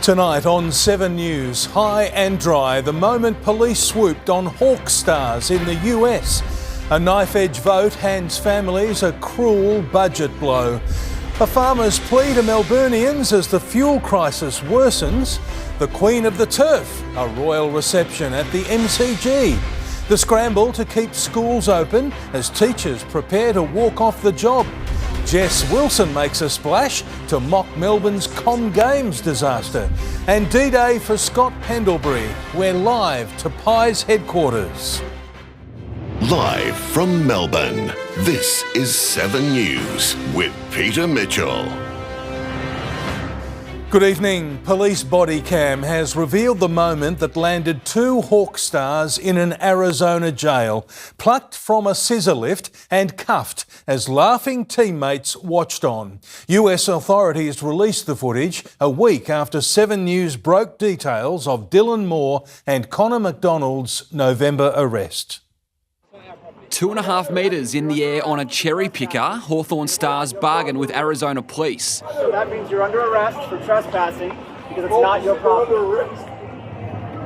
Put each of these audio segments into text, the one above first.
Tonight on 7 News, high and dry, the moment police swooped on hawk stars in the US. A knife-edge vote hands families a cruel budget blow. A farmer's plea to Melburnians as the fuel crisis worsens. The Queen of the Turf, a royal reception at the MCG. The scramble to keep schools open as teachers prepare to walk off the job. Jess Wilson makes a splash to mock Melbourne's Com Games disaster. And D-Day for Scott Pendlebury. We're live to Pies headquarters. Live from Melbourne, this is 7 News with Peter Mitchell. Good evening. Police body cam has revealed the moment that landed 2 hawk stars in an Arizona jail, plucked from a scissor lift and cuffed as laughing teammates watched on. US authorities released the footage a week after 7 News broke details of Dylan Moore and Connor McDonald's November arrest. 2.5 metres in the air on a cherry picker, Hawthorn Stars bargain with Arizona police. So that means you're under arrest for trespassing because it's not your property.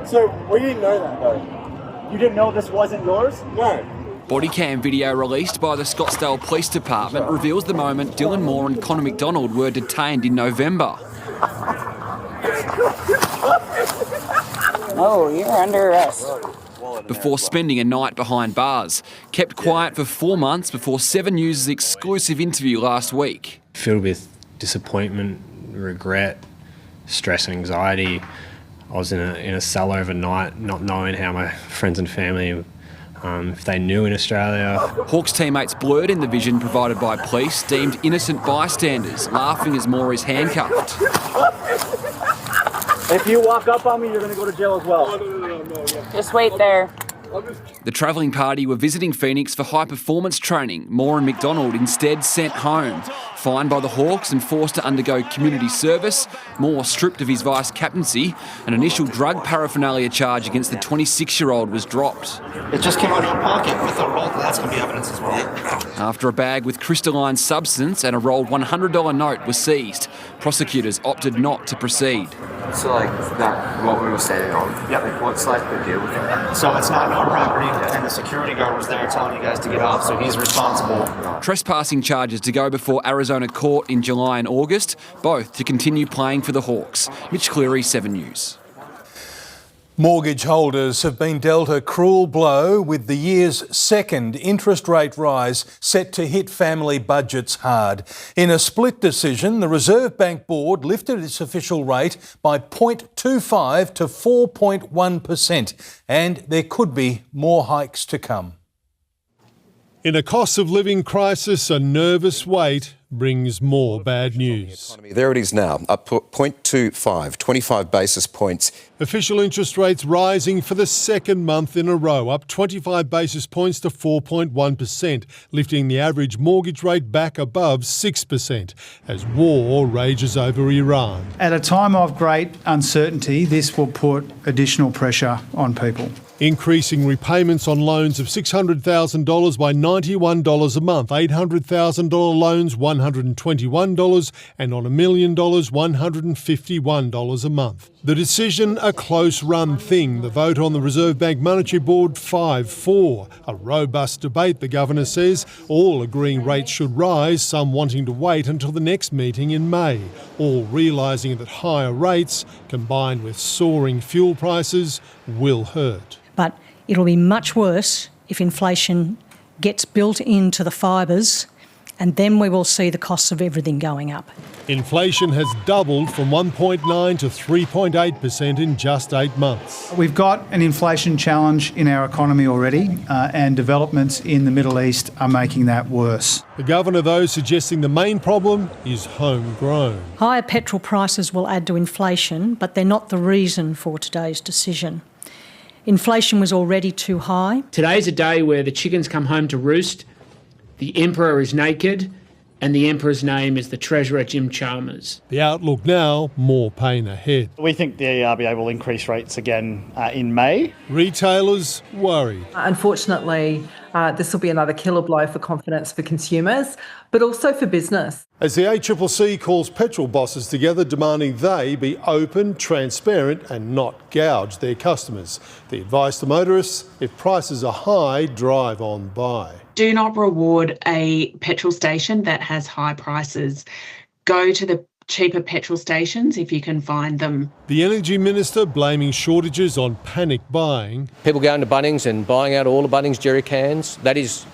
So we didn't know that though. You didn't know this wasn't yours? No. Body cam video released by the Scottsdale Police Department reveals the moment Dylan Moore and Connor McDonald were detained in November. Oh, you're under arrest. Before spending a night behind bars. Kept quiet for 4 months before 7 News' exclusive interview last week. Filled with disappointment, regret, stress and anxiety. I was in a cell overnight, not knowing how my friends and family, if they knew in Australia. Hawks teammates blurred in the vision provided by police, deemed innocent bystanders, laughing as Moore is handcuffed. If you walk up on me, you're going to go to jail as well. Just wait there. The travelling party were visiting Phoenix for high-performance training. Moore and McDonald instead sent home. Fined by the Hawks and forced to undergo community service, Moore stripped of his vice-captaincy. An initial drug paraphernalia charge against the 26-year-old was dropped. It just came out of your pocket with a roll. That's going to be evidence as well. After a bag with crystalline substance and a rolled $100 note was seized, prosecutors opted not to proceed. So that what we were standing on? Yep. What's the deal with it? So it's not our property, and the security guard was there telling you guys to get off, so he's responsible. Trespassing charges to go before Arizona court in July and August, both to continue playing for the Hawks. Mitch Cleary, 7 News. Mortgage holders have been dealt a cruel blow with the year's second interest rate rise set to hit family budgets hard. In a split decision, the Reserve Bank Board lifted its official rate by 0.25 to 4.1%, and there could be more hikes to come. In a cost of living crisis, a nervous wait brings more bad news. There it is now, up 0.25, 25 basis points. Official interest rates rising for the second month in a row, up 25 basis points to 4.1%, lifting the average mortgage rate back above 6% as war rages over Iran. At a time of great uncertainty, this will put additional pressure on people. Increasing repayments on loans of $600,000 by $91 a month, $800,000 loans $121, and on $1 million $151 a month. The decision a close run thing, the vote on the Reserve Bank Monetary Board 5-4. A robust debate, the Governor says, all agreeing rates should rise, some wanting to wait until the next meeting in May, all realising that higher rates, combined with soaring fuel prices, will hurt. But it'll be much worse if inflation gets built into the fibres, and then we will see the costs of everything going up. Inflation has doubled from 1.9 to 3.8% in just 8 months. We've got an inflation challenge in our economy already, and developments in the Middle East are making that worse. The Governor, though, suggesting the main problem is homegrown. Higher petrol prices will add to inflation, but they're not the reason for today's decision. Inflation was already too high. Today's a day where the chickens come home to roost, the Emperor is naked, and the Emperor's name is the Treasurer Jim Chalmers. The outlook now, more pain ahead. We think the RBA will increase rates again in May. Retailers worried. Unfortunately, This will be another killer blow for confidence for consumers, but also for business. As the ACCC calls petrol bosses together, demanding they be open, transparent and not gouge their customers. The advice to motorists: if prices are high, drive on by. Do not reward a petrol station that has high prices. Go to the cheaper petrol stations if you can find them. The Energy Minister blaming shortages on panic buying. People going to Bunnings and buying out all the Bunnings jerry cans, that is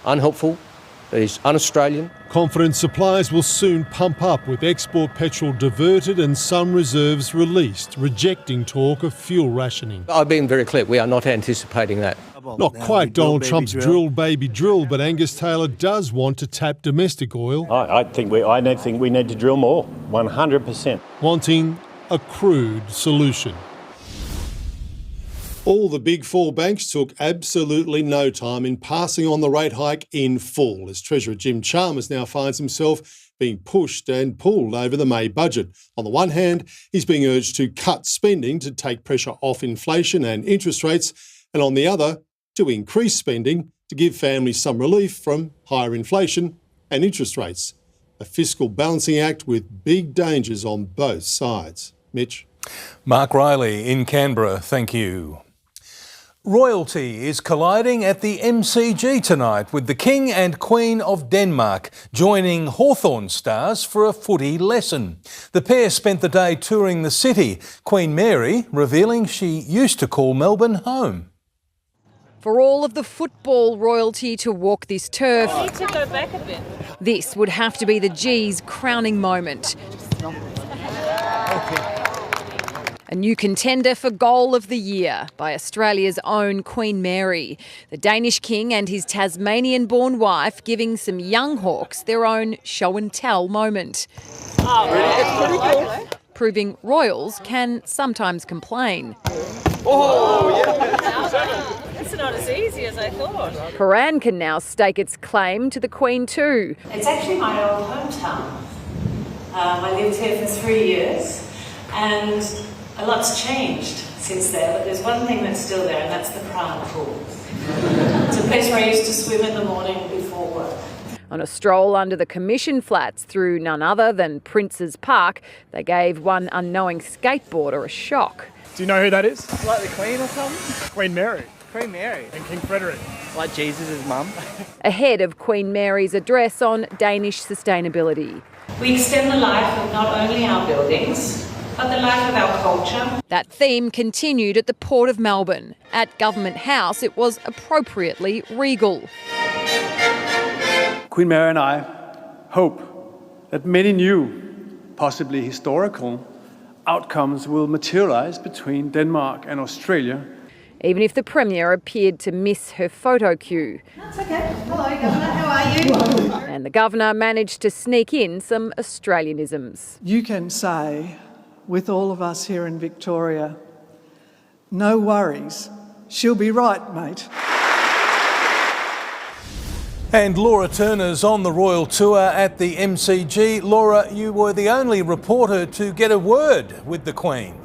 unhelpful, that is un-Australian. Confident suppliers will soon pump up with export petrol diverted and some reserves released, rejecting talk of fuel rationing. I've been very clear, we are not anticipating that. Not quite Donald Trump's drill baby drill, but Angus Taylor does want to tap domestic oil. I think we need to drill more, 100%. Wanting a crude solution. All the big four banks took absolutely no time in passing on the rate hike in full, as Treasurer Jim Chalmers now finds himself being pushed and pulled over the May budget. On the one hand, he's being urged to cut spending to take pressure off inflation and interest rates, and on the other, to increase spending to give families some relief from higher inflation and interest rates. A fiscal balancing act with big dangers on both sides. Mitch? Mark Riley in Canberra, thank you. Royalty is colliding at the MCG tonight with the King and Queen of Denmark joining Hawthorn stars for a footy lesson. The pair spent the day touring the city, Queen Mary revealing she used to call Melbourne home. For all of the football royalty to walk this turf, I need to go back a bit. This would have to be the G's crowning moment. A new contender for Goal of the Year by Australia's own Queen Mary. The Danish king and his Tasmanian-born wife giving some young Hawks their own show-and-tell moment. Oh, really? It's pretty cool. Proving royals can sometimes complain. Oh, yeah. It's not as easy as I thought. Paran can now stake its claim to the Queen too. It's actually my old hometown. I lived here for 3 years and a lot's changed since then, but there's one thing that's still there, and that's the Prawn Pool. It's a place where I used to swim in the morning before work. On a stroll under the Commission flats through none other than Prince's Park, they gave one unknowing skateboarder a shock. Do you know who that is? Like the Queen or something? Queen Mary. Queen Mary. And King Frederick. Like Jesus' mum. Ahead of Queen Mary's address on Danish sustainability. We extend the life of not only our buildings, but the life of our culture. That theme continued at the Port of Melbourne. At Government House, it was appropriately regal. Queen Mary and I hope that many new, possibly historical, outcomes will materialise between Denmark and Australia. Even if the Premier appeared to miss her photo cue. That's okay. Hello, Governor. How are you? And the Governor managed to sneak in some Australianisms. You can say, with all of us here in Victoria, no worries, she'll be right, mate. And Laura Turner's on the Royal Tour at the MCG. Laura, you were the only reporter to get a word with the Queen.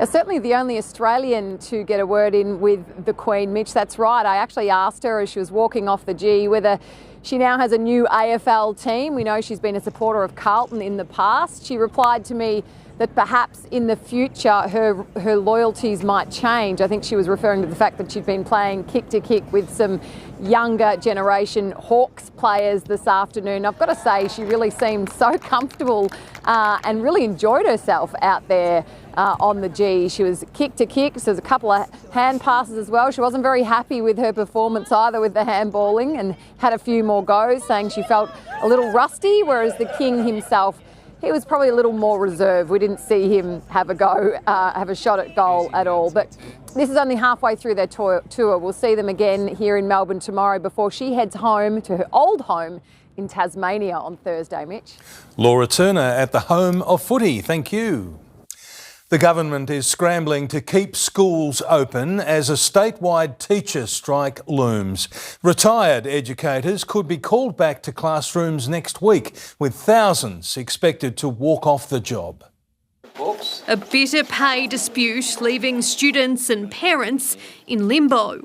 Certainly the only Australian to get a word in with the Queen, Mitch, that's right. I actually asked her as she was walking off the G whether she now has a new AFL team. We know she's been a supporter of Carlton in the past. She replied to me that perhaps in the future her loyalties might change. I think she was referring to the fact that she'd been playing kick to kick with some younger generation Hawks players this afternoon. I've got to say she really seemed so comfortable and really enjoyed herself out there on the G. She was kick to kick, so there's a couple of hand passes as well. She wasn't very happy with her performance either with the handballing and had a few more goes, saying she felt a little rusty, whereas the King himself, he was probably a little more reserved. We didn't see him have a go, have a shot at goal at all. But this is only halfway through their tour. We'll see them again here in Melbourne tomorrow before she heads home to her old home in Tasmania on Thursday, Mitch. Laura Turner at the home of footy. Thank you. The government is scrambling to keep schools open as a statewide teacher strike looms. Retired educators could be called back to classrooms next week, with thousands expected to walk off the job. A bitter pay dispute leaving students and parents in limbo.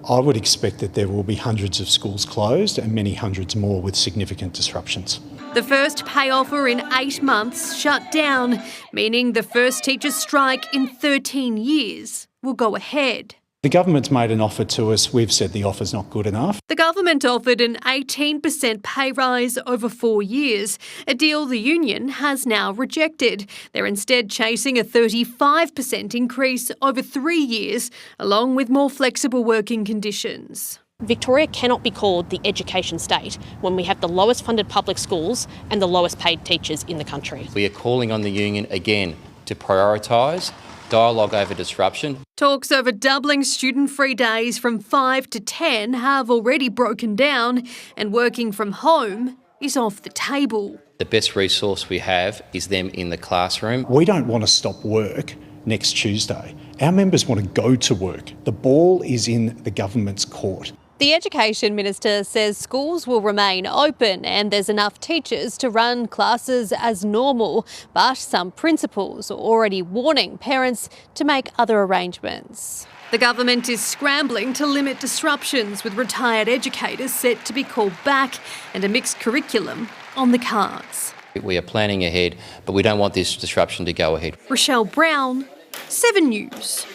I would expect that there will be hundreds of schools closed and many hundreds more with significant disruptions. The first pay offer in 8 months shut down, meaning the first teachers' strike in 13 years will go ahead. The government's made an offer to us. We've said the offer's not good enough. The government offered an 18% pay rise over 4 years, a deal the union has now rejected. They're instead chasing a 35% increase over 3 years, along with more flexible working conditions. Victoria cannot be called the education state when we have the lowest funded public schools and the lowest paid teachers in the country. We are calling on the union again to prioritise dialogue over disruption. Talks over doubling student-free days from 5 to 10 have already broken down, and working from home is off the table. The best resource we have is them in the classroom. We don't want to stop work next Tuesday. Our members want to go to work. The ball is in the government's court. The Education Minister says schools will remain open and there's enough teachers to run classes as normal, but some principals are already warning parents to make other arrangements. The government is scrambling to limit disruptions, with retired educators set to be called back and a mixed curriculum on the cards. We are planning ahead, but we don't want this disruption to go ahead. Rochelle Brown, 7 News.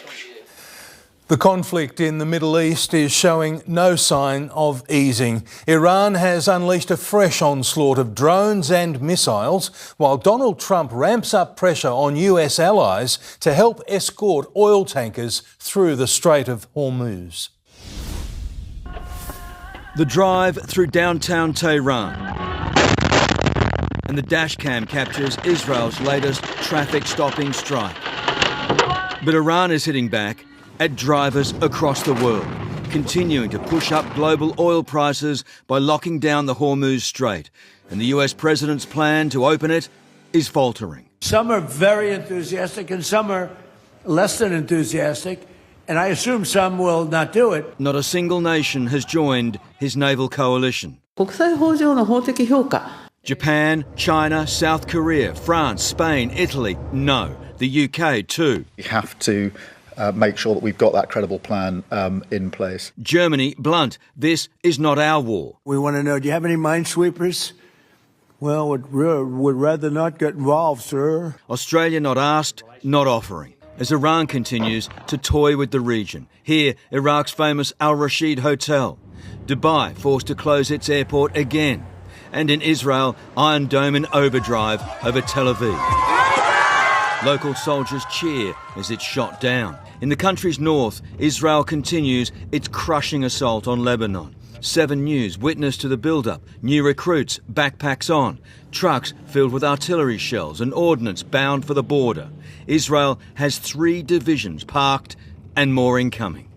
The conflict in the Middle East is showing no sign of easing. Iran has unleashed a fresh onslaught of drones and missiles, while Donald Trump ramps up pressure on US allies to help escort oil tankers through the Strait of Hormuz. The drive through downtown Tehran, and the dashcam captures Israel's latest traffic stopping strike. But Iran is hitting back at drivers across the world, continuing to push up global oil prices by locking down the Hormuz Strait. And the US president's plan to open it is faltering. Some are very enthusiastic and some are less than enthusiastic, and I assume some will not do it. Not a single nation has joined his naval coalition. Japan, China, South Korea, France, Spain, Italy, no. The UK too. We have to make sure that we've got that credible plan in place. Germany, blunt, this is not our war. We want to know, do you have any minesweepers? Well, would rather not get involved, sir. Australia not asked, not offering, as Iran continues to toy with the region. Here, Iraq's famous Al Rashid Hotel. Dubai forced to close its airport again. And in Israel, Iron Dome in overdrive over Tel Aviv. Local soldiers cheer as it's shot down. In the country's north, Israel continues its crushing assault on Lebanon. 7 News witness to the build-up, new recruits, backpacks on, trucks filled with artillery shells and ordnance bound for the border. Israel has 3 divisions parked and more incoming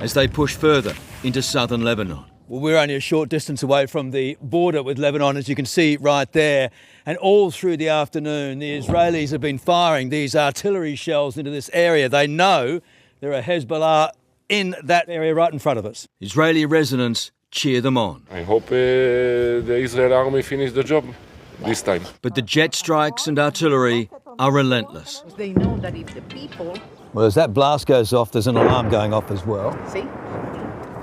as they push further into southern Lebanon. Well, we're only a short distance away from the border with Lebanon, as you can see right there. And all through the afternoon, the Israelis have been firing these artillery shells into this area. They know there are Hezbollah in that area right in front of us. Israeli residents cheer them on. I hope the Israel army finish the job this time. But the jet strikes and artillery are relentless. They know that if the people... Well, as that blast goes off, there's an alarm going off as well. See?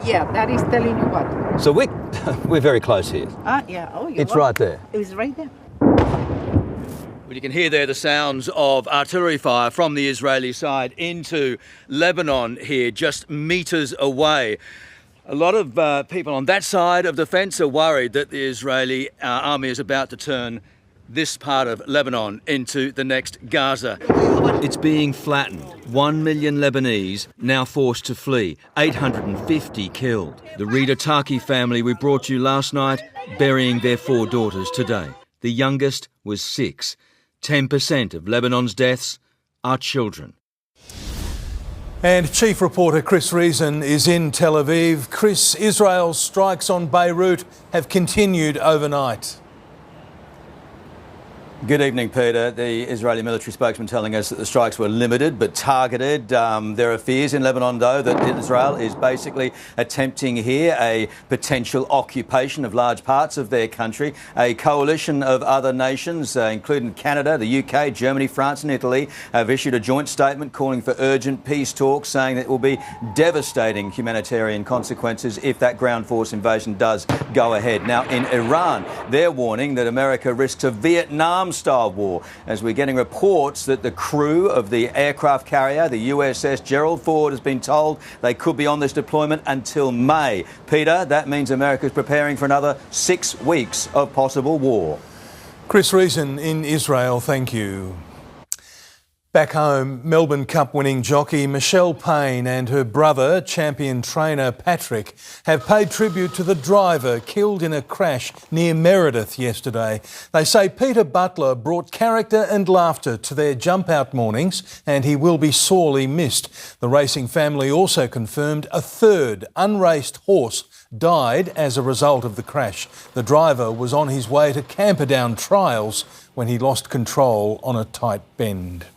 Yeah, that is telling you what. So we're very close here. Yeah. Oh, it's right there. It's right there. Well, you can hear there the sounds of artillery fire from the Israeli side into Lebanon here, just metres away. A lot of people on that side of the fence are worried that the Israeli army is about to turn this part of Lebanon into the next Gaza. It's being flattened. 1 million Lebanese now forced to flee. 850 killed. The Rida Taki family we brought you last night burying their 4 daughters today. The youngest was 6. 10% of Lebanon's deaths are children. And Chief Reporter Chris Reason is in Tel Aviv. Chris, Israel's strikes on Beirut have continued overnight. Good evening, Peter. The Israeli military spokesman telling us that the strikes were limited but targeted. There are fears in Lebanon, though, that Israel is basically attempting here a potential occupation of large parts of their country. A coalition of other nations, including Canada, the UK, Germany, France and Italy, have issued a joint statement calling for urgent peace talks, saying that it will be devastating humanitarian consequences if that ground force invasion does go ahead. Now, in Iran, they're warning that America risks a Vietnam-style war, as we're getting reports that the crew of the aircraft carrier, the USS Gerald Ford, has been told they could be on this deployment until May. Peter, that means America's preparing for another 6 weeks of possible war. Chris Reason in Israel, thank you. Back home, Melbourne Cup winning jockey Michelle Payne and her brother, champion trainer Patrick, have paid tribute to the driver killed in a crash near Meredith yesterday. They say Peter Butler brought character and laughter to their jump-out mornings and he will be sorely missed. The racing family also confirmed a third unraced horse died as a result of the crash. The driver was on his way to Camperdown Trials when he lost control on a tight bend.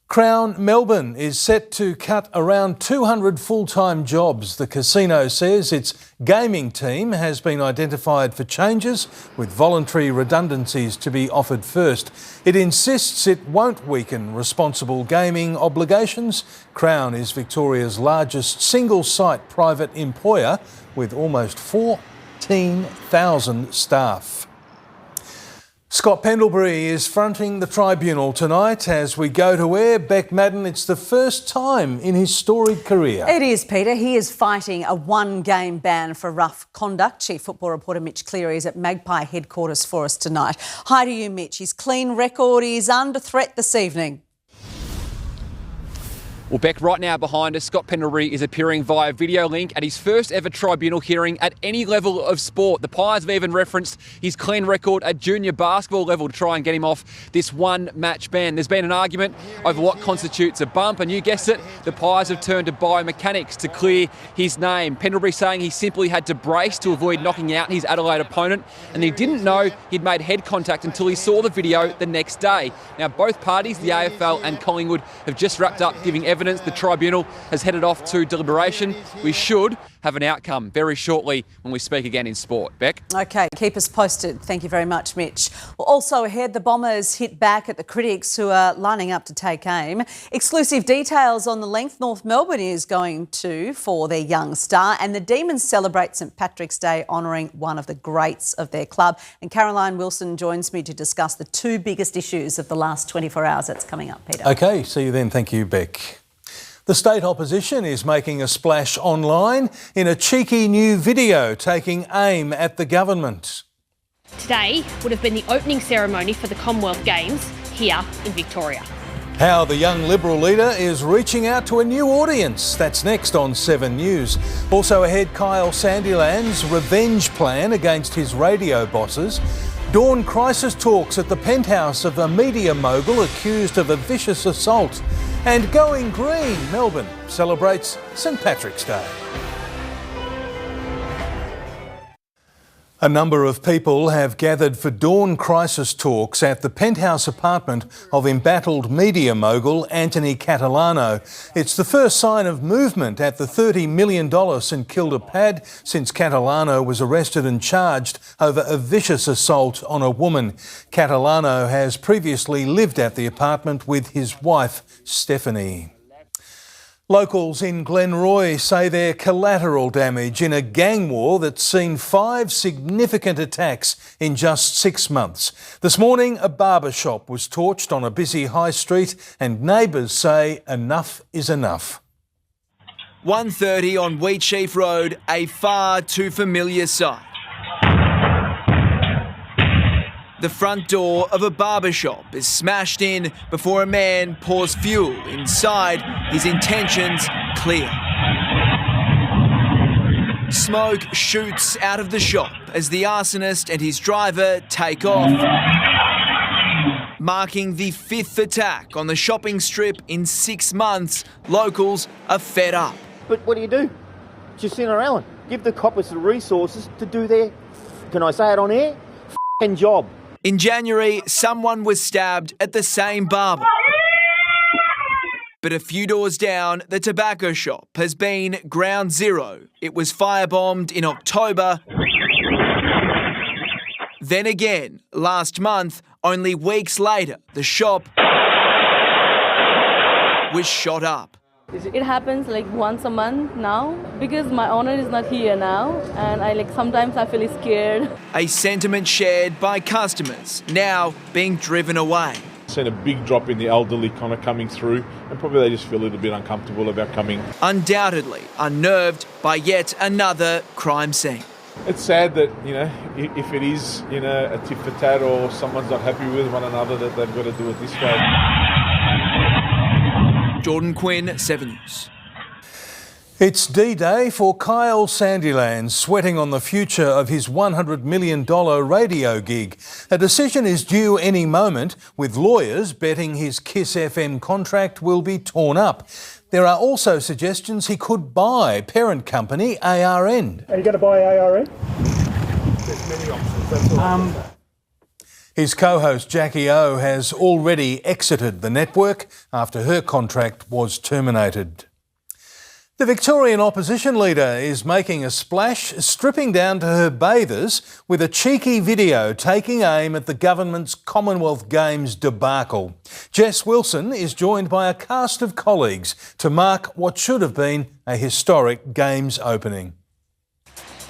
Crown Melbourne is set to cut around 200 full-time jobs. The casino says its gaming team has been identified for changes, with voluntary redundancies to be offered first. It insists it won't weaken responsible gaming obligations. Crown is Victoria's largest single-site private employer, with almost 14,000 staff. Scott Pendlebury is fronting the tribunal tonight as we go to air. Beck Maddern, it's the first time in his storied career. It is, Peter. He is fighting a one-game ban for rough conduct. Chief football reporter Mitch Cleary is at Magpie headquarters for us tonight. Hi to you, Mitch. His clean record is under threat this evening. Well, Beck, right now behind us, Scott Pendlebury is appearing via video link at his first ever tribunal hearing at any level of sport. The Pies have even referenced his clean record at junior basketball level to try and get him off this one-match ban. There's been an argument over what constitutes a bump, and you guessed it, the Pies have turned to biomechanics to clear his name. Pendlebury saying he simply had to brace to avoid knocking out his Adelaide opponent, and he didn't know he'd made head contact until he saw the video the next day. Now, both parties, the AFL and Collingwood, have just wrapped up giving evidence. The tribunal has headed off to deliberation. We should have an outcome very shortly when we speak again in sport. Beck? OK, keep us posted. Thank you very much, Mitch. Well, also ahead, the Bombers hit back at the critics who are lining up to take aim. Exclusive details on the length North Melbourne is going to for their young star, and the Demons celebrate St Patrick's Day honouring one of the greats of their club. And Caroline Wilson joins me to discuss the two biggest issues of the last 24 hours. That's coming up, Peter. OK, see you then. Thank you, Beck. The state opposition is making a splash online in a cheeky new video taking aim at the government. Today would have been the opening ceremony for the Commonwealth Games here in Victoria. How the young Liberal leader is reaching out to a new audience. That's next on 7 News. Also ahead, Kyle Sandilands' revenge plan against his radio bosses. Dawn crisis talks at the penthouse of a media mogul accused of a vicious assault. And going green, Melbourne celebrates St Patrick's Day. A number of people have gathered for dawn crisis talks at the penthouse apartment of embattled media mogul Anthony Catalano. It's the first sign of movement at the $30 million St Kilda pad since Catalano was arrested and charged over a vicious assault on a woman. Catalano has previously lived at the apartment with his wife, Stephanie. Locals in Glenroy say they're collateral damage in a gang war that's seen 5 significant attacks in just 6 months. This morning, a barber shop was torched on a busy high street and neighbours say enough is enough. 1:30 on Wheatsheaf Road, a far too familiar sight. The front door of a barber shop is smashed in before a man pours fuel inside, his intentions clear. Smoke shoots out of the shop as the arsonist and his driver take off, marking the 5th attack on the shopping strip in 6 months. Locals are fed up. But what do? Jacinta Allen, give the coppers the resources to do their, can I say it on air, job. In January, someone was stabbed at the same barber. But a few doors down, the tobacco shop has been ground zero. It was firebombed in October. Then again, last month, only weeks later, the shop was shot up. It happens like once a month now because my owner is not here now, and sometimes I feel scared. A sentiment shared by customers, now being driven away. Seen a big drop in the elderly kind of coming through, and probably they just feel a little bit uncomfortable about coming. Undoubtedly unnerved by yet another crime scene. It's sad that, if it is, a tit for tat or someone's not happy with one another, that they've got to do it this way. Jordan Quinn, 7 News. It's D-Day for Kyle Sandilands, sweating on the future of his $100 million radio gig. A decision is due any moment, with lawyers betting his Kiss FM contract will be torn up. There are also suggestions he could buy parent company ARN. Are you going to buy ARN? There's many options, that's all. His co-host Jackie O has already exited the network after her contract was terminated. The Victorian opposition leader is making a splash, stripping down to her bathers with a cheeky video taking aim at the government's Commonwealth Games debacle. Jess Wilson is joined by a cast of colleagues to mark what should have been a historic Games opening.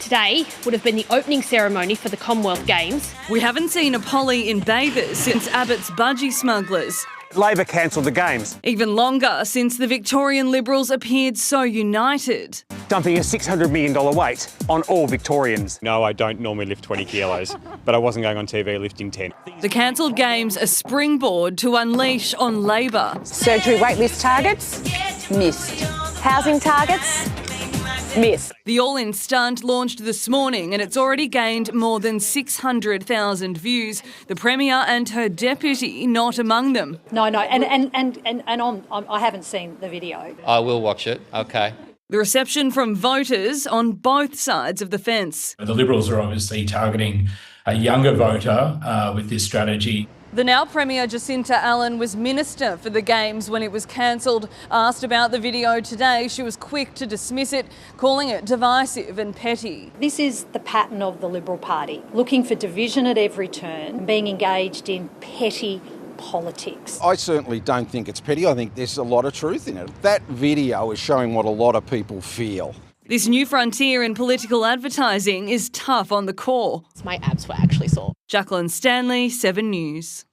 Today would have been the opening ceremony for the Commonwealth Games. We haven't seen a Polly in bathers since Abbott's budgie smugglers. Labor cancelled the Games. Even longer since the Victorian Liberals appeared so united. Dumping a $600 million weight on all Victorians. No, I don't normally lift 20 kilos, but I wasn't going on TV lifting 10. The cancelled Games a springboard to unleash on Labor. Surgery waitlist targets? Missed. Housing targets? Missed. The All-In stunt launched this morning and it's already gained more than 600,000 views. The Premier and her deputy not among them. No, and I haven't seen the video. I will watch it, okay. The reception from voters on both sides of the fence. The Liberals are obviously targeting a younger voter with this strategy. The now Premier Jacinta Allen was Minister for the Games when it was cancelled. Asked about the video today, she was quick to dismiss it, calling it divisive and petty. This is the pattern of the Liberal Party, looking for division at every turn, being engaged in petty politics. I certainly don't think it's petty. I think there's a lot of truth in it. That video is showing what a lot of people feel. This new frontier in political advertising is tough on the core. My abs were actually sore. Jacqueline Stanley, 7 News.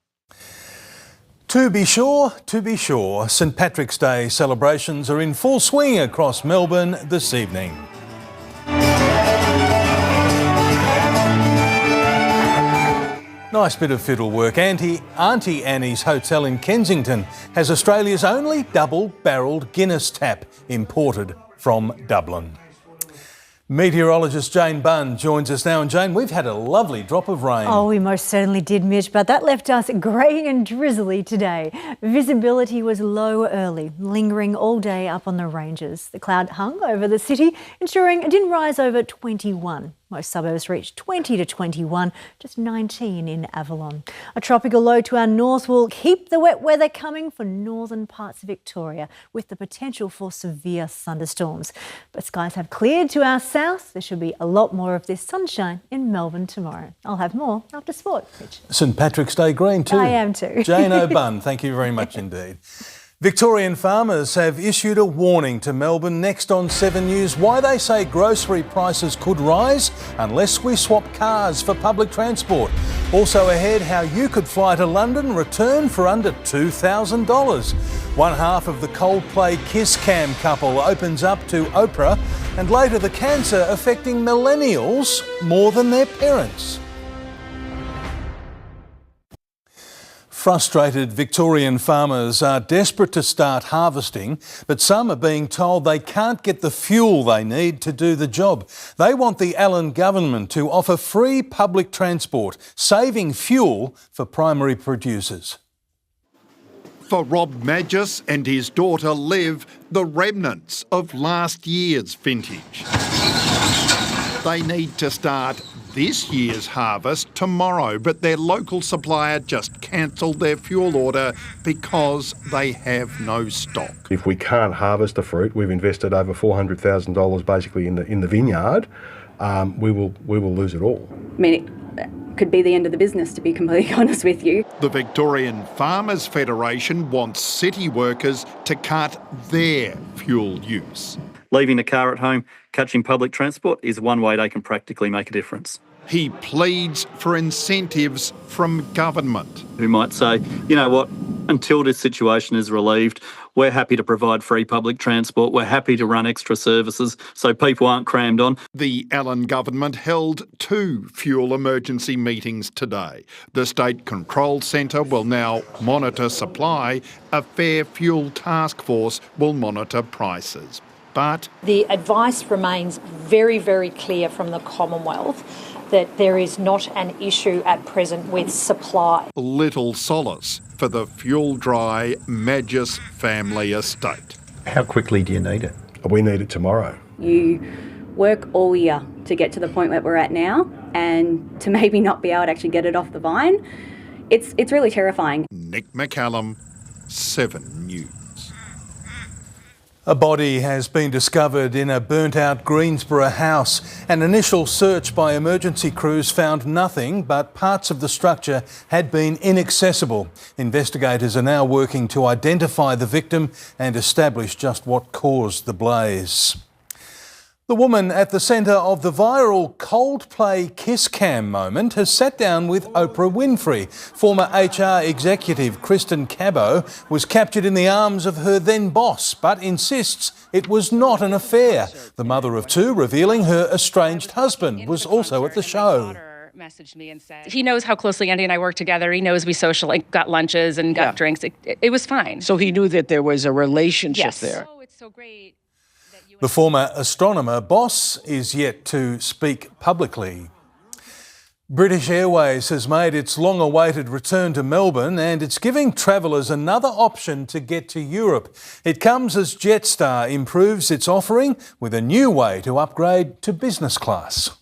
To be sure, St Patrick's Day celebrations are in full swing across Melbourne this evening. Nice bit of fiddle work. Auntie Annie's Hotel in Kensington has Australia's only double-barrelled Guinness tap imported from Dublin. Meteorologist Jane Bunn joins us now. And Jane, we've had a lovely drop of rain. Oh, we most certainly did, Mitch, but that left us grey and drizzly today. Visibility was low early, lingering all day up on the ranges. The cloud hung over the city, ensuring it didn't rise over 21. Most suburbs reached 20 to 21, just 19 in Avalon. A tropical low to our north will keep the wet weather coming for northern parts of Victoria, with the potential for severe thunderstorms. But skies have cleared to our south. There should be a lot more of this sunshine in Melbourne tomorrow. I'll have more after sport, Mitch. St Patrick's Day green too. I am too. Jane O'Bunn, thank you very much indeed. Victorian farmers have issued a warning to Melbourne Next on 7 News why they say grocery prices could rise unless we swap cars for public transport. Also ahead, how you could fly to London, return for under $2,000. One half of the Coldplay Kiss Cam couple opens up to Oprah, and later the cancer affecting millennials more than their parents. Frustrated Victorian farmers are desperate to start harvesting, but some are being told they can't get the fuel they need to do the job. They want the Allen government to offer free public transport, saving fuel for primary producers. For Rob Magis and his daughter Liv, the remnants of last year's vintage. They need to start this year's harvest tomorrow, but their local supplier just cancelled their fuel order because they have no stock. If we can't harvest the fruit, we've invested over $400,000 basically in the vineyard, we will lose it all. I mean, it could be the end of the business, to be completely honest with you. The Victorian Farmers Federation wants city workers to cut their fuel use. Leaving the car at home, catching public transport is one way they can practically make a difference. He pleads for incentives from government. Who might say, you know what, until this situation is relieved, we're happy to provide free public transport, we're happy to run extra services so people aren't crammed on. The Allen government held 2 fuel emergency meetings today. The State Control Centre will now monitor supply. A Fair Fuel Task Force will monitor prices. But the advice remains very, very clear from the Commonwealth that there is not an issue at present with supply. little solace for the fuel-dry Madgis family estate. How quickly do you need it? We need it tomorrow. You work all year to get to the point where we're at now, and to maybe not be able to actually get it off the vine, it's really terrifying. Nick McCallum, 7 News. A body has been discovered in a burnt-out Greensboro house. An initial search by emergency crews found nothing, but parts of the structure had been inaccessible. Investigators are now working to identify the victim and establish just what caused the blaze. The woman at the centre of the viral Coldplay kiss cam moment has sat down with Oprah Winfrey. Former HR executive Kristen Cabot was captured in the arms of her then boss, but insists it was not an affair. The mother of 2 revealing her estranged husband was also at the show. Messaged me and said he knows how closely Andy and I work together. He knows we got lunches and got drinks. It was fine. So he knew that there was a relationship there. Oh, it's so great. The former astronomer boss is yet to speak publicly. British Airways has made its long-awaited return to Melbourne, and it's giving travellers another option to get to Europe. It comes as Jetstar improves its offering with a new way to upgrade to business class.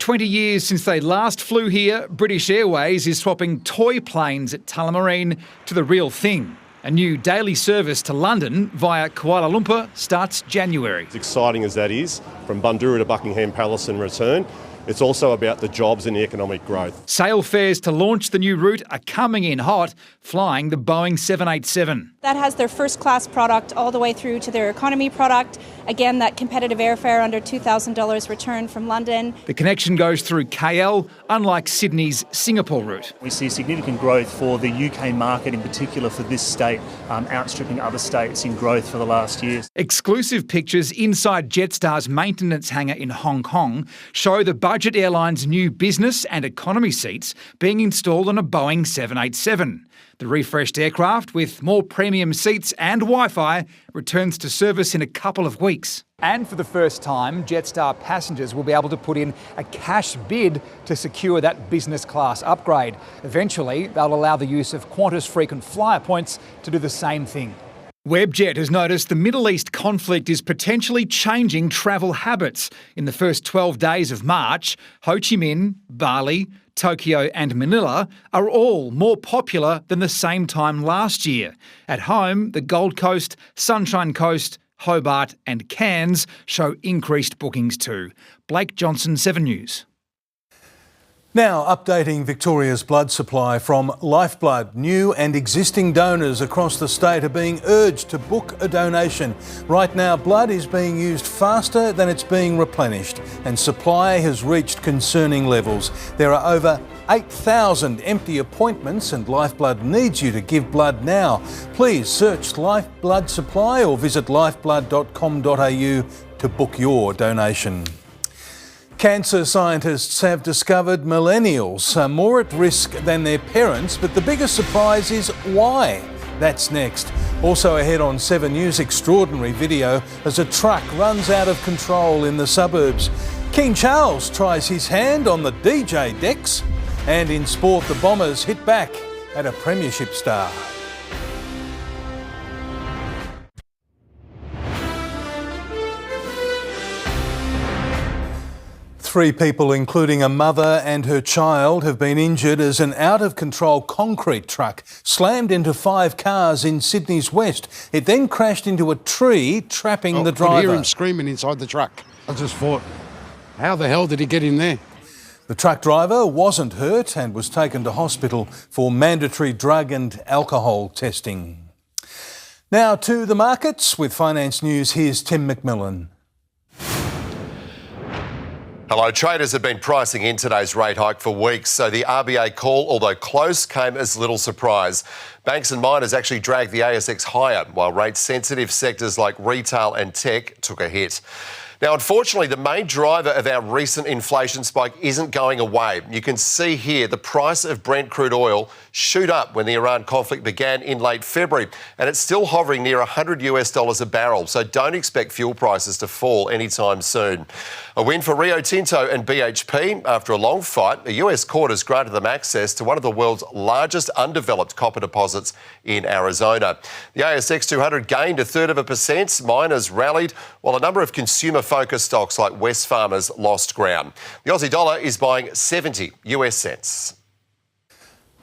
20 years since they last flew here, British Airways is swapping toy planes at Tullamarine to the real thing. A new daily service to London via Kuala Lumpur starts January. As exciting as that is, from Bundoora to Buckingham Palace and return, it's also about the jobs and the economic growth. Sale fares to launch the new route are coming in hot, flying the Boeing 787. That has their first class product all the way through to their economy product. Again, that competitive airfare under $2,000 return from London. The connection goes through KL, unlike Sydney's Singapore route. We see significant growth for the UK market, in particular for this state, outstripping other states in growth for the last years. Exclusive pictures inside Jetstar's maintenance hangar in Hong Kong show the budget airline's new business and economy seats being installed on a Boeing 787. The refreshed aircraft, with more premium seats and Wi-Fi, returns to service in a couple of weeks. And for the first time, Jetstar passengers will be able to put in a cash bid to secure that business class upgrade. Eventually, they'll allow the use of Qantas frequent flyer points to do the same thing. Webjet has noticed the Middle East conflict is potentially changing travel habits. In the first 12 days of March, Ho Chi Minh, Bali, Tokyo and Manila are all more popular than the same time last year. At home, the Gold Coast, Sunshine Coast, Hobart and Cairns show increased bookings too. Blake Johnson, 7 News. Now updating Victoria's blood supply from Lifeblood. New and existing donors across the state are being urged to book a donation. Right now, blood is being used faster than it's being replenished, and supply has reached concerning levels. There are over 8,000 empty appointments, and Lifeblood needs you to give blood now. Please search Lifeblood Supply or visit lifeblood.com.au to book your donation. Cancer scientists have discovered millennials are more at risk than their parents, but the biggest surprise is why. That's next. Also ahead on 7 News, extraordinary video as a truck runs out of control in the suburbs. King Charles tries his hand on the DJ decks. And in sport, the Bombers hit back at a premiership star. 3 people, including a mother and her child, have been injured as an out-of-control concrete truck slammed into 5 cars in Sydney's west. It then crashed into a tree, trapping the driver. I could hear him screaming inside the truck. I just thought, how the hell did he get in there? The truck driver wasn't hurt and was taken to hospital for mandatory drug and alcohol testing. Now to the markets. With Finance News, here's Tim McMillan. Hello. Traders have been pricing in today's rate hike for weeks, so the RBA call, although close, came as little surprise. Banks and miners actually dragged the ASX higher, while rate-sensitive sectors like retail and tech took a hit. Now, unfortunately, the main driver of our recent inflation spike isn't going away. You can see here the price of Brent crude oil shoot up when the Iran conflict began in late February, and it's still hovering near $100 a barrel, so don't expect fuel prices to fall anytime soon. A win for Rio Tinto and BHP. After a long fight, a US court has granted them access to one of the world's largest undeveloped copper deposits in Arizona. The ASX 200 gained 0.33%. Miners rallied, while a number of consumer-focused stocks like Wesfarmers lost ground. The Aussie dollar is buying 70 US cents.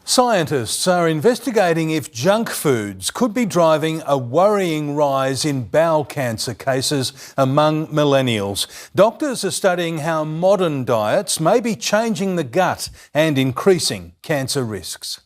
Scientists are investigating if junk foods could be driving a worrying rise in bowel cancer cases among millennials. Doctors are studying how modern diets may be changing the gut and increasing cancer risks.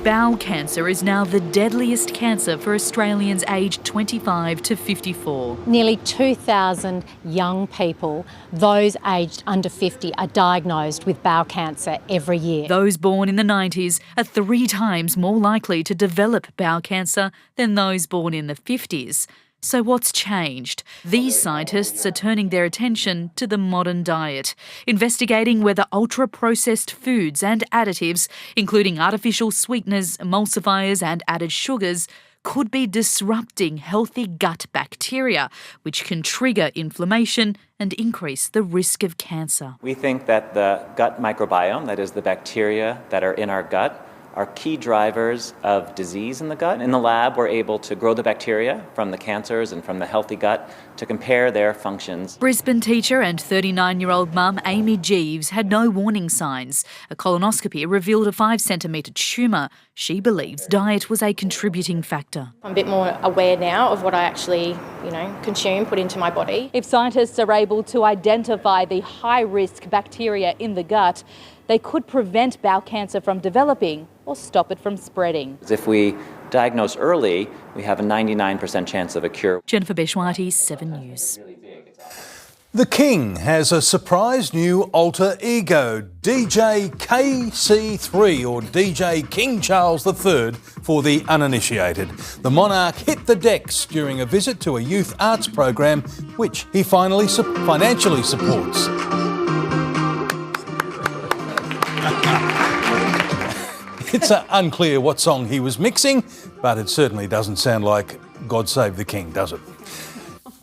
Bowel cancer is now the deadliest cancer for Australians aged 25 to 54. Nearly 2,000 young people, those aged under 50, are diagnosed with bowel cancer every year. Those born in the 90s are 3 times more likely to develop bowel cancer than those born in the 50s. So what's changed? These scientists are turning their attention to the modern diet, investigating whether ultra-processed foods and additives, including artificial sweeteners, emulsifiers and added sugars, could be disrupting healthy gut bacteria, which can trigger inflammation and increase the risk of cancer. We think that the gut microbiome, that is the bacteria that are in our gut, are key drivers of disease in the gut. In the lab, we're able to grow the bacteria from the cancers and from the healthy gut to compare their functions. Brisbane teacher and 39-year-old mum Amy Jeeves had no warning signs. A colonoscopy revealed a 5-centimetre tumour. She believes diet was a contributing factor. I'm a bit more aware now of what I actually, consume, put into my body. If scientists are able to identify the high-risk bacteria in the gut, they could prevent bowel cancer from developing or stop it from spreading. If we diagnose early, we have a 99% chance of a cure. Jennifer Beshwati, 7 News. The King has a surprise new alter ego, DJ KC3, or DJ King Charles III for the uninitiated. The monarch hit the decks during a visit to a youth arts program, which he finally financially supports. It's unclear what song he was mixing, but it certainly doesn't sound like God Save the King, does it?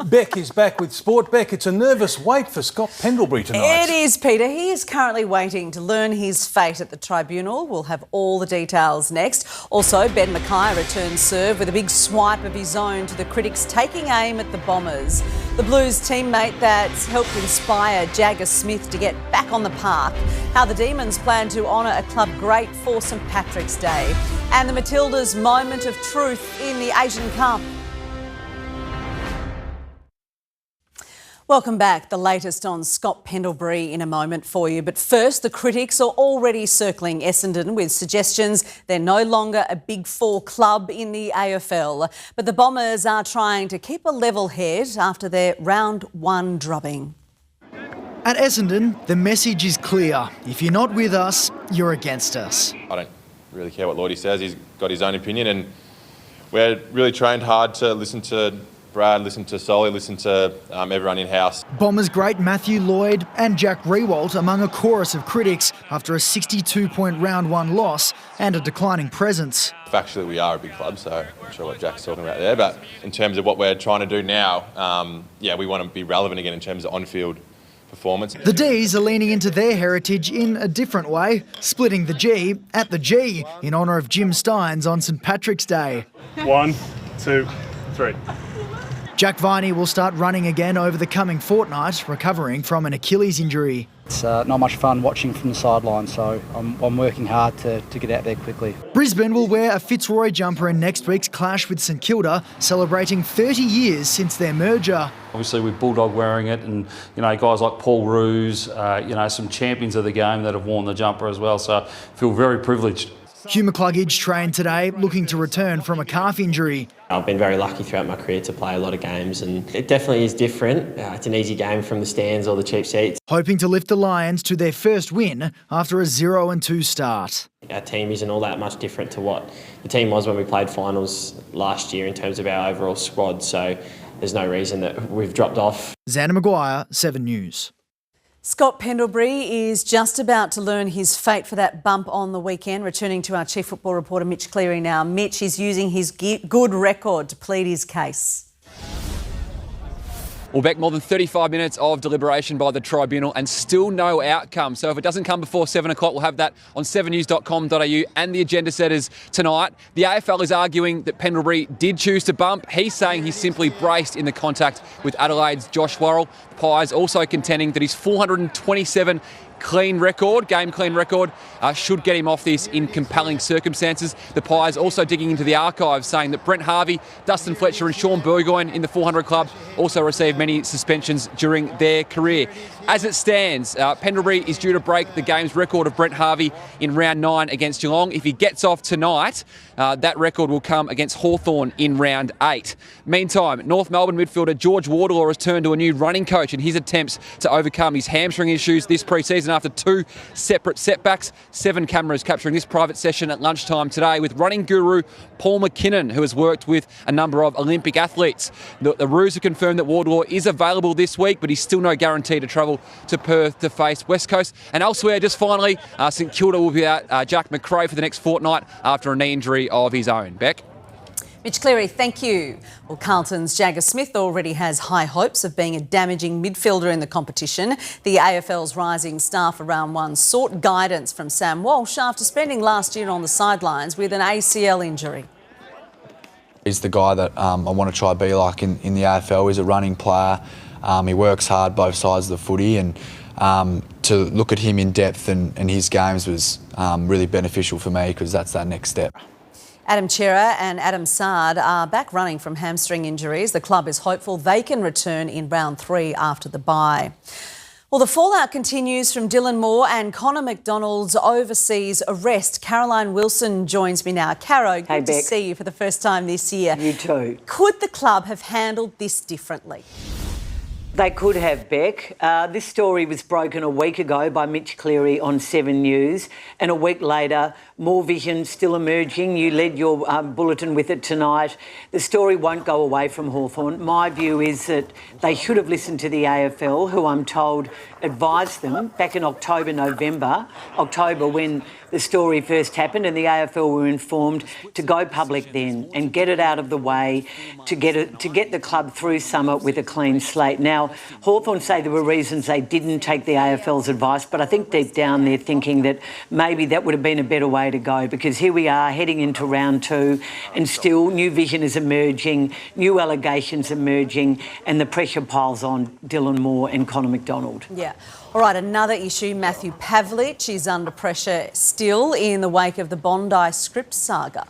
Beck is back with sport. Beck, it's a nervous wait for Scott Pendlebury tonight. It is, Peter. He is currently waiting to learn his fate at the tribunal. We'll have all the details next. Also, Ben Mackay returns serve with a big swipe of his own to the critics, taking aim at the Bombers. The Blues teammate that's helped inspire Jagger Smith to get back on the park. How the Demons plan to honour a club great for St Patrick's Day. And the Matildas' moment of truth in the Asian Cup. Welcome back. The latest on Scott Pendlebury in a moment for you. But first, the critics are already circling Essendon with suggestions they're no longer a Big Four club in the AFL. But the Bombers are trying to keep a level head after their round 1 drubbing. At Essendon, the message is clear. If you're not with us, you're against us. I don't really care what Lordy says. He's got his own opinion, and we're really trained hard to listen to Brad, listen to Solly, listen to everyone in-house. Bombers great Matthew Lloyd and Jack Riewoldt among a chorus of critics after a 62-point round 1 loss and a declining presence. Factually, we are a big club, so I'm not sure what Jack's talking about there. But in terms of what we're trying to do now, we want to be relevant again in terms of on-field performance. The D's are leaning into their heritage in a different way, splitting the G at the G in honour of Jim Stynes on St Patrick's Day. 1, 2, 3. Jack Viney will start running again over the coming fortnight, recovering from an Achilles injury. It's not much fun watching from the sideline, so I'm working hard to get out there quickly. Brisbane will wear a Fitzroy jumper in next week's clash with St Kilda, celebrating 30 years since their merger. Obviously with Bulldog wearing it and, guys like Paul Roos, some champions of the game that have worn the jumper as well, so I feel very privileged. Hugh McCluggage trained today, looking to return from a calf injury. I've been very lucky throughout my career to play a lot of games, and it definitely is different. It's an easy game from the stands or the cheap seats. Hoping to lift the Lions to their first win after a 0-2 start. Our team isn't all that much different to what the team was when we played finals last year in terms of our overall squad, so there's no reason that we've dropped off. Xander Maguire, 7 News. Scott Pendlebury is just about to learn his fate for that bump on the weekend. Returning to our chief football reporter, Mitch Cleary now. Mitch is using his good record to plead his case. Well, Beck, more than 35 minutes of deliberation by the tribunal and still no outcome. So if it doesn't come before 7 o'clock, we'll have that on 7news.com.au and the agenda setters tonight. The AFL is arguing that Pendlebury did choose to bump. He's saying he's simply braced in the contact with Adelaide's Josh Worrell. Pies also contending that his 427 game clean record, should get him off this in compelling circumstances. The Pies also digging into the archives, saying that Brent Harvey, Dustin Fletcher and Sean Burgoyne in the 400 club also received many suspensions during their career. As it stands, Pendlebury is due to break the game's record of Brent Harvey in round 9 against Geelong. If he gets off tonight, that record will come against Hawthorn in round 8. Meantime, North Melbourne midfielder George Wardlaw has turned to a new running coach in his attempts to overcome his hamstring issues this pre-season after 2 separate setbacks. 7 cameras capturing this private session at lunchtime today with running guru Paul McKinnon, who has worked with a number of Olympic athletes. The Roos have confirmed that Wardlaw is available this week, but he's still no guarantee to travel to Perth to face West Coast. And elsewhere, just finally, St Kilda will be out Jack McRae for the next fortnight after a knee injury of his own. Beck? Mitch Cleary, thank you. Well, Carlton's Jagger Smith already has high hopes of being a damaging midfielder in the competition. The AFL's rising star for round 1 sought guidance from Sam Walsh after spending last year on the sidelines with an ACL injury. He's the guy that I want to try to be like in the AFL. He's a running player. He works hard both sides of the footy, and to look at him in depth and his games was really beneficial for me because that's that next step. Adam Chera and Adam Sard are back running from hamstring injuries. The club is hopeful they can return in round 3 after the bye. Well, the fallout continues from Dylan Moore and Connor McDonald's overseas arrest. Caroline Wilson joins me now. Caro, good to see you for the first time this year. You too. Could the club have handled this differently? They could have, Beck. This story was broken a week ago by Mitch Cleary on 7 News, and a week later, more vision still emerging. You led your bulletin with it tonight. The story won't go away from Hawthorn. My view is that they should have listened to the AFL, who I'm told advised them back in October when the story first happened, and the AFL were informed to go public then and get it out of the way to get the club through summer with a clean slate. Now, Hawthorn say there were reasons they didn't take the AFL's advice, but I think deep down they're thinking that maybe that would have been a better way to go, because here we are heading into round 2 and still new vision is emerging, new allegations emerging, and the pressure piles on Dylan Moore and Connor McDonald. Yeah. All right, another issue. Matthew Pavlich is under pressure still in the wake of the Bondi script saga.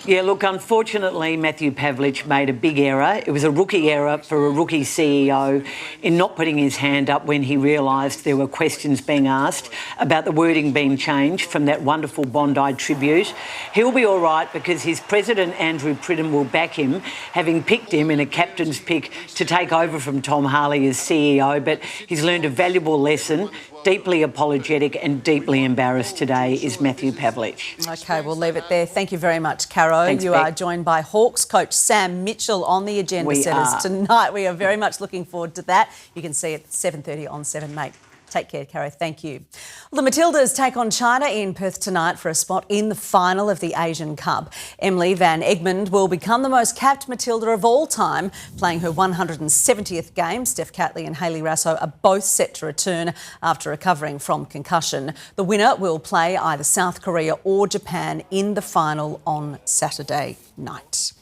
Yeah, look, unfortunately, Matthew Pavlich made a big error. It was a rookie error for a rookie CEO in not putting his hand up when he realised there were questions being asked about the wording being changed from that wonderful Bondi tribute. He'll be all right because his president, Andrew Pridham, will back him, having picked him in a captain's pick to take over from Tom Harley as CEO. But he's learned a valuable lesson. Deeply apologetic and deeply embarrassed today is Matthew Pavlich. OK, we'll leave it there. Thank you very much, Caro. Thanks, you Beck. are joined by Hawks coach Sam Mitchell on the agenda setters tonight. We are very much looking forward to that. You can see it at 7:30 on 7 Mate. Take care, Caro. Thank you. Well, the Matildas take on China in Perth tonight for a spot in the final of the Asian Cup. Emily Van Egmond will become the most capped Matilda of all time, playing her 170th game. Steph Catley and Hayley Rasso are both set to return after recovering from concussion. The winner will play either South Korea or Japan in the final on Saturday night.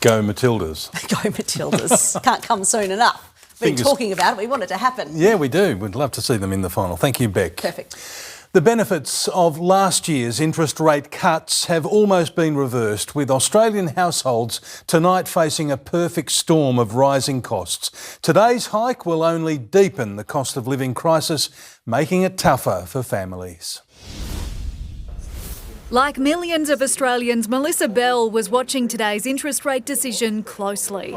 Go Matildas. Go Matildas. Can't come soon enough. We've been talking about it. We want it to happen. Yeah, we do. We'd love to see them in the final. Thank you, Beck. Perfect. The benefits of last year's interest rate cuts have almost been reversed, with Australian households tonight facing a perfect storm of rising costs. Today's hike will only deepen the cost of living crisis, making it tougher for families. Like millions of Australians, Melissa Bell was watching today's interest rate decision closely.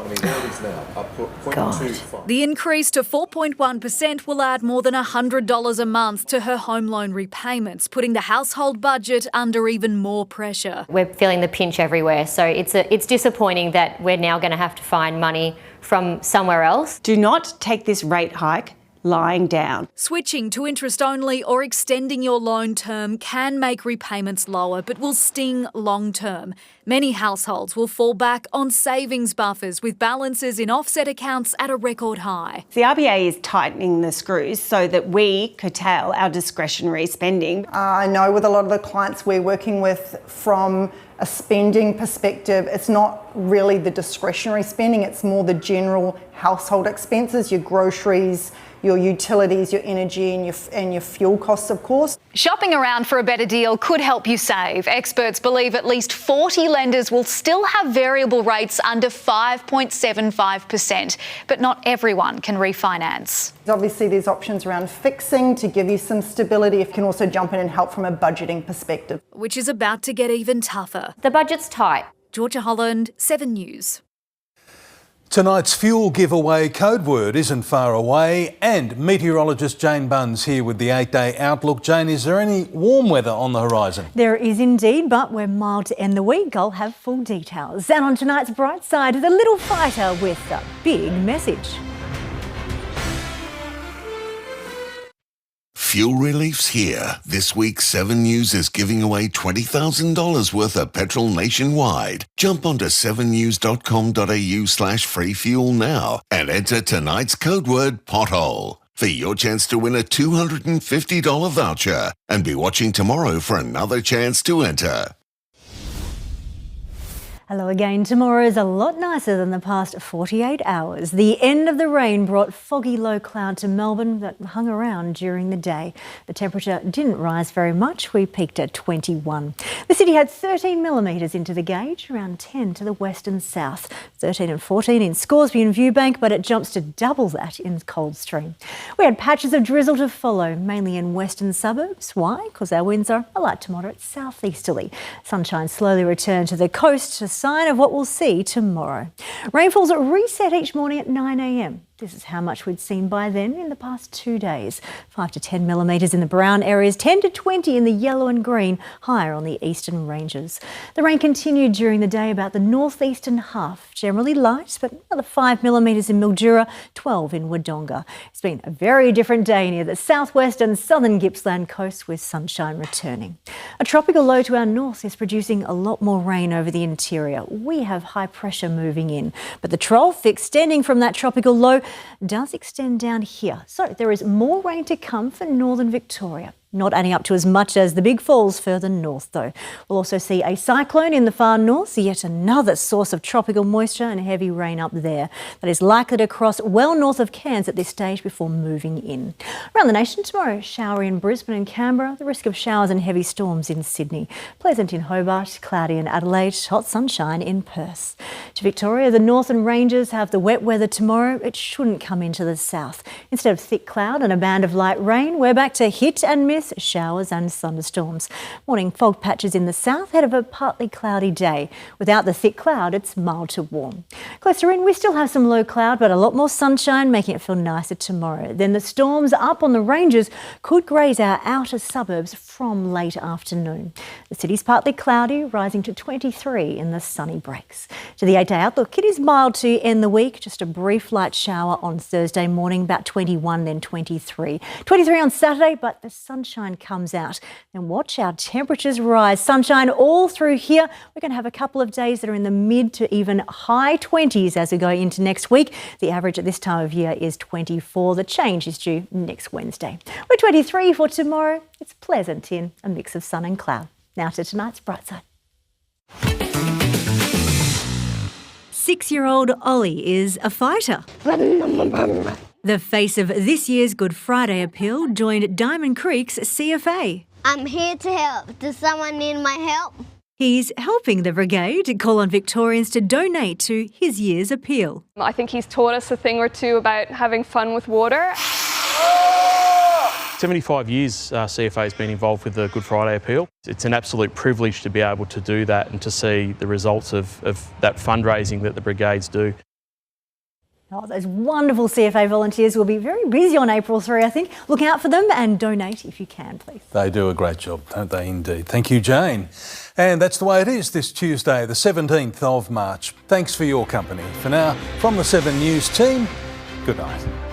The increase to 4.1% will add more than $100 a month to her home loan repayments, putting the household budget under even more pressure. We're feeling the pinch everywhere, so it's disappointing that we're now going to have to find money from somewhere else. Do not take this rate hike lying down. Switching to interest only or extending your loan term can make repayments lower, but will sting long term. Many households will fall back on savings buffers, with balances in offset accounts at a record high. The RBA is tightening the screws so that we curtail our discretionary spending. I know with a lot of the clients we're working with, from a spending perspective, it's not really the discretionary spending, it's more the general household expenses, your groceries, your utilities, your energy and your fuel costs, of course. Shopping around for a better deal could help you save. Experts believe at least 40 lenders will still have variable rates under 5.75%, but not everyone can refinance. Obviously, there's options around fixing to give you some stability. You can also jump in and help from a budgeting perspective. Which is about to get even tougher. The budget's tight. Georgia Holland, 7 News. Tonight's fuel giveaway code word isn't far away, and meteorologist Jane Bunn's here with the 8-day outlook. Jane, is there any warm weather on the horizon? There is indeed, but we're mild to end the week. I'll have full details. And on tonight's bright side, the little fighter with a big message. Fuel relief's here. This week, 7 News is giving away $20,000 worth of petrol nationwide. Jump onto 7news.com.au/free fuel now and enter tonight's code word pothole for your chance to win a $250 voucher, and be watching tomorrow for another chance to enter. Hello again. Tomorrow is a lot nicer than the past 48 hours. The end of the rain brought foggy low cloud to Melbourne that hung around during the day. The temperature didn't rise very much. We peaked at 21. The city had 13 millimetres into the gauge, around 10 to the west and south, 13 and 14 in Scoresby and Viewbank, but it jumps to double that in Coldstream. We had patches of drizzle to follow, mainly in western suburbs. Why? Because our winds are a light to moderate southeasterly. Sunshine slowly returned to the coast, a sign of what we'll see tomorrow. Rainfalls reset each morning at 9 a.m. This is how much we'd seen by then in the past 2 days. 5 to 10 millimetres in the brown areas, 10 to 20 in the yellow and green, higher on the eastern ranges. The rain continued during the day about the northeastern half, generally light, but another 5 millimetres in Mildura, 12 in Wodonga. It's been a very different day near the southwest and southern Gippsland coast, with sunshine returning. A tropical low to our north is producing a lot more rain over the interior. We have high pressure moving in, but the trough extending from that tropical low does extend down here. So there is more rain to come for northern Victoria. Not adding up to as much as the big falls further north, though. We'll also see a cyclone in the far north, yet another source of tropical moisture and heavy rain up there. That is likely to cross well north of Cairns at this stage before moving in. Around the nation tomorrow, showery in Brisbane and Canberra, the risk of showers and heavy storms in Sydney. Pleasant in Hobart, cloudy in Adelaide, hot sunshine in Perth. To Victoria, the northern ranges have the wet weather tomorrow. It shouldn't come into the south. Instead of thick cloud and a band of light rain, we're back to hit and miss showers and thunderstorms. Morning fog patches in the south ahead of a partly cloudy day. Without the thick cloud, it's mild to warm. Closer in, we still have some low cloud, but a lot more sunshine, making it feel nicer tomorrow. Then the storms up on the ranges could graze our outer suburbs from late afternoon. The city's partly cloudy, rising to 23 in the sunny breaks. To the 8-day outlook, it is mild to end the week. Just a brief light shower on Thursday morning, about 21, then 23. 23 on Saturday, but the sunshine comes out. And watch our temperatures rise. Sunshine all through here. We're going to have a couple of days that are in the mid to even high 20s as we go into next week. The average at this time of year is 24. The change is due next Wednesday. We're 23 for tomorrow. It's pleasant in a mix of sun and cloud. Now to tonight's bright side. 6-year-old Ollie is a fighter. The face of this year's Good Friday appeal joined Diamond Creek's CFA. I'm here to help. Does someone need my help? He's helping the brigade call on Victorians to donate to his year's appeal. I think he's taught us a thing or two about having fun with water. 75 years CFA has been involved with the Good Friday appeal. It's an absolute privilege to be able to do that and to see the results of that fundraising that the brigades do. Oh, those wonderful CFA volunteers will be very busy on April 3, I think. Look out for them and donate if you can, please. They do a great job, don't they, indeed? Thank you, Jane. And that's the way it is this Tuesday, the 17th of March. Thanks for your company. For now, from the 7 News team, good night.